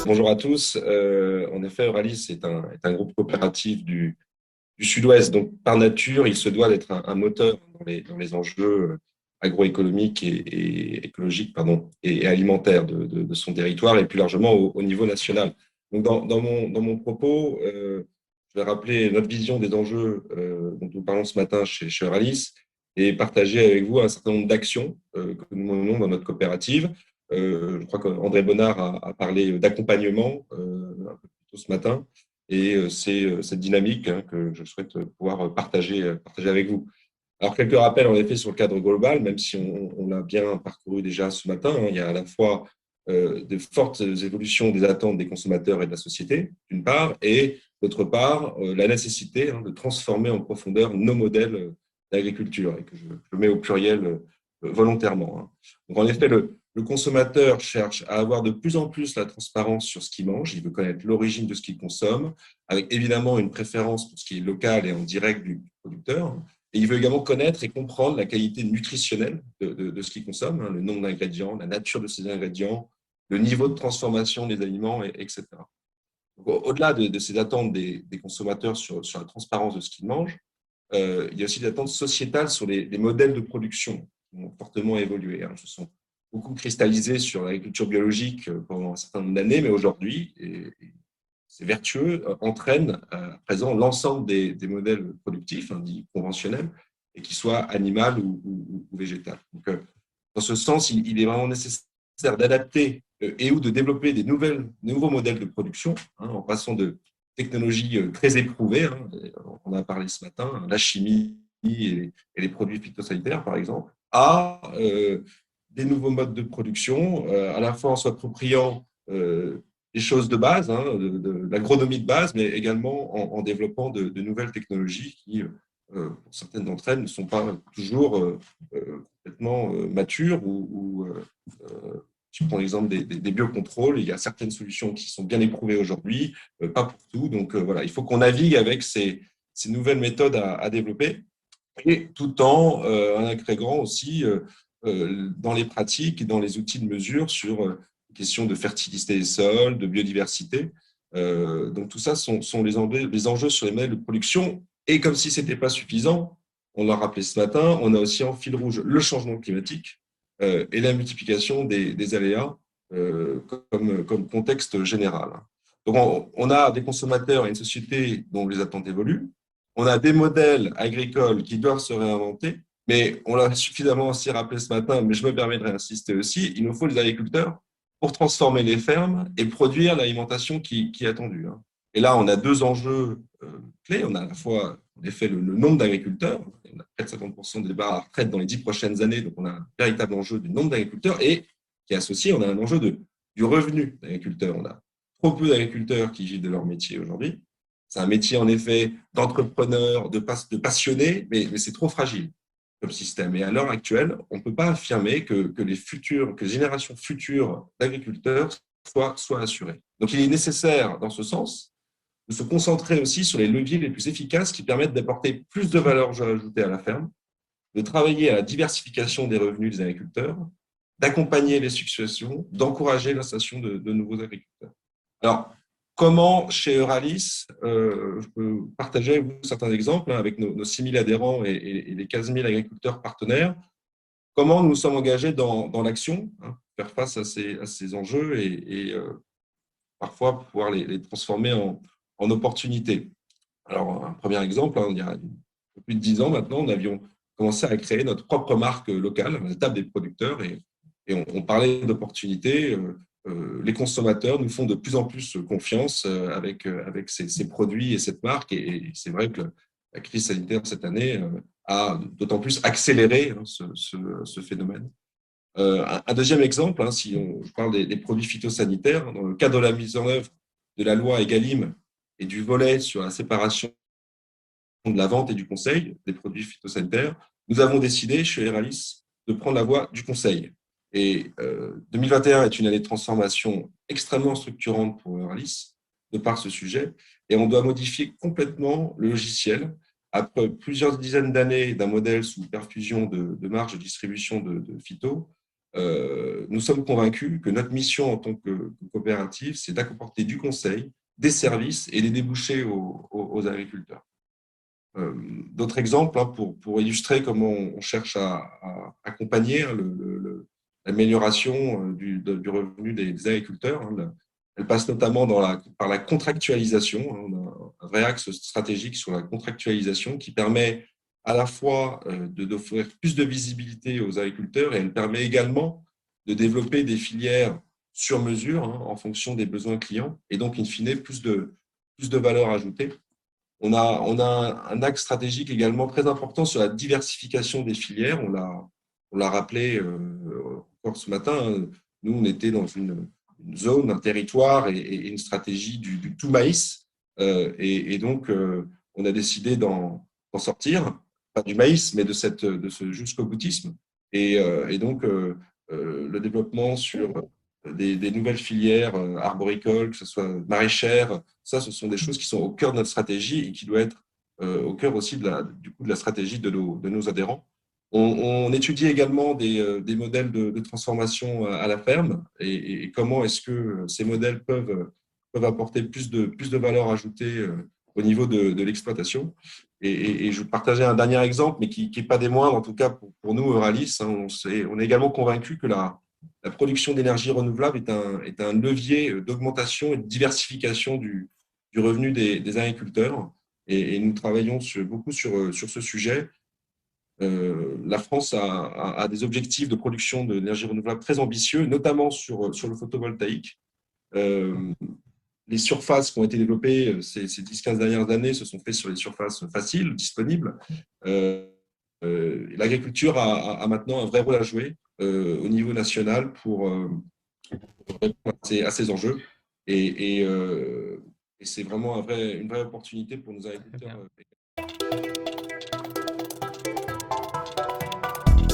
Bonjour à tous. En effet, Euralis est un groupe coopératif du Sud-Ouest. Donc, par nature, il se doit d'être un moteur dans les enjeux agroéconomiques et écologiques, pardon, et alimentaires de son territoire et plus largement au niveau national. Donc, dans mon propos, je vais rappeler notre vision des enjeux dont nous parlons ce matin chez Euralis et partager avec vous un certain nombre d'actions que nous menons dans notre coopérative. Je crois qu'André Bonnard a parlé d'accompagnement un peu plus tôt ce matin. Et c'est cette dynamique que je souhaite pouvoir partager avec vous. Alors, quelques rappels en effet sur le cadre global, même si on l'a bien parcouru déjà ce matin. Il y a à la fois de fortes évolutions des attentes des consommateurs et de la société, d'une part, et d'autre part, la nécessité de transformer en profondeur nos modèles d'agriculture, et que je mets au pluriel volontairement. Donc, en effet, le consommateur cherche à avoir de plus en plus la transparence sur ce qu'il mange. Il veut connaître l'origine de ce qu'il consomme, avec évidemment une préférence pour ce qui est local et en direct du producteur. Et il veut également connaître et comprendre la qualité nutritionnelle de ce qu'il consomme, le nombre d'ingrédients, la nature de ces ingrédients, le niveau de transformation des aliments, etc. Au-delà de ces attentes des consommateurs sur la transparence de ce qu'ils mangent, il y a aussi des attentes sociétales sur les modèles de production qui ont fortement évolué. Se sont beaucoup cristallisés sur l'agriculture biologique pendant un certain nombre d'années, mais aujourd'hui, et c'est vertueux, entraîne à présent l'ensemble des modèles productifs, dits conventionnels, et qu'ils soient animal ou végétal. Donc, dans ce sens, il est vraiment nécessaire d'adapter et ou de développer des nouveaux modèles de production, en passant de technologies très éprouvées, on en a parlé ce matin, la chimie et les produits phytosanitaires, par exemple, à des nouveaux modes de production, à la fois en s'appropriant des choses de base, de l'agronomie de base, mais également en développant de nouvelles technologies qui, pour certaines d'entre elles, ne sont pas toujours complètement matures je prends l'exemple des biocontrôles. Il y a certaines solutions qui sont bien éprouvées aujourd'hui, pas pour tout. Donc voilà, il faut qu'on navigue avec ces nouvelles méthodes à développer et tout en agréguant aussi dans les pratiques et dans les outils de mesure sur les questions de fertilité des sols, de biodiversité. Donc tout ça sont les enjeux sur les modèles de production. Et comme si ce n'était pas suffisant, on l'a rappelé ce matin, on a aussi en fil rouge le changement climatique et la multiplication des aléas comme contexte général. Donc on a des consommateurs et une société dont les attentes évoluent. On a des modèles agricoles qui doivent se réinventer, mais on l'a suffisamment aussi rappelé ce matin, mais je me permets de réinsister aussi, il nous faut les agriculteurs pour transformer les fermes et produire l'alimentation qui est attendue. Et là, on a deux enjeux clés. On a à la fois, en effet, le nombre d'agriculteurs. On a près de 50% de départ à la retraite dans les 10 prochaines années. Donc, on a un véritable enjeu du nombre d'agriculteurs et qui est associé, on a un enjeu du revenu d'agriculteurs. On a trop peu d'agriculteurs qui vivent de leur métier aujourd'hui. C'est un métier, en effet, d'entrepreneur, de passionné, mais c'est trop fragile comme système. Et à l'heure actuelle, on ne peut pas affirmer que les générations futures d'agriculteurs soient assurées. Donc, il est nécessaire, dans ce sens, de se concentrer aussi sur les leviers les plus efficaces qui permettent d'apporter plus de valeur ajoutée à la ferme, de travailler à la diversification des revenus des agriculteurs, d'accompagner les successions, d'encourager l'installation de nouveaux agriculteurs. Alors, comment chez Euralis, je peux partager avec vous certains exemples avec nos 6 000 adhérents et les 15 000 agriculteurs partenaires, comment nous sommes engagés dans l'action, faire face à ces enjeux et parfois pouvoir les transformer en opportunités. Alors, un premier exemple, il y a plus de 10 ans maintenant, nous avions commencé à créer notre propre marque locale, la table des producteurs, et on parlait d'opportunités. Les consommateurs nous font de plus en plus confiance avec ces produits et cette marque. Et c'est vrai que la crise sanitaire cette année a d'autant plus accéléré ce phénomène. Un deuxième exemple, si je parle des produits phytosanitaires, dans le cadre de la mise en œuvre de la loi Egalim et du volet sur la séparation de la vente et du conseil des produits phytosanitaires, nous avons décidé chez Eralis de prendre la voie du conseil. Et 2021 est une année de transformation extrêmement structurante pour Eralis de par ce sujet. Et on doit modifier complètement le logiciel. Après plusieurs dizaines d'années d'un modèle sous perfusion de marge de distribution de phyto, nous sommes convaincus que notre mission en tant que coopérative, c'est d'apporter du conseil, des services et des débouchés aux agriculteurs. D'autres exemples pour illustrer comment on cherche à accompagner l'amélioration du revenu des agriculteurs. Elle passe notamment par la contractualisation. On a un vrai axe stratégique sur la contractualisation qui permet à la fois d'offrir plus de visibilité aux agriculteurs et elle permet également de développer des filières sur mesure en fonction des besoins clients et donc, in fine, plus de valeur ajoutée. On a un axe stratégique également très important sur la diversification des filières. On l'a rappelé encore ce matin. Nous, on était dans une zone, un territoire et une stratégie du tout maïs. Et donc, on a décidé d'en sortir, pas du maïs, mais de ce jusqu'au boutisme. Et donc, le développement sur des nouvelles filières arboricoles, que ce soit maraîchères, ça, ce sont des choses qui sont au cœur de notre stratégie et qui doivent être au cœur aussi du coup, de la stratégie de nos adhérents. On étudie également des modèles de transformation à la ferme et comment est-ce que ces modèles peuvent apporter plus de valeur ajoutée au niveau de l'exploitation. Et je partageais un dernier exemple, mais qui n'est pas des moindres, en tout cas pour nous, Euralis. On est également convaincus que la production d'énergie renouvelable est un levier d'augmentation et de diversification du revenu des agriculteurs. Et nous travaillons beaucoup sur ce sujet. La France a des objectifs de production d'énergie renouvelable très ambitieux, notamment sur le photovoltaïque. Les surfaces qui ont été développées ces 10-15 dernières années se sont faites sur les surfaces faciles, disponibles. L'agriculture a maintenant un vrai rôle à jouer au niveau national pour répondre à ces enjeux. Et c'est vraiment une vraie opportunité pour nos agriculteurs.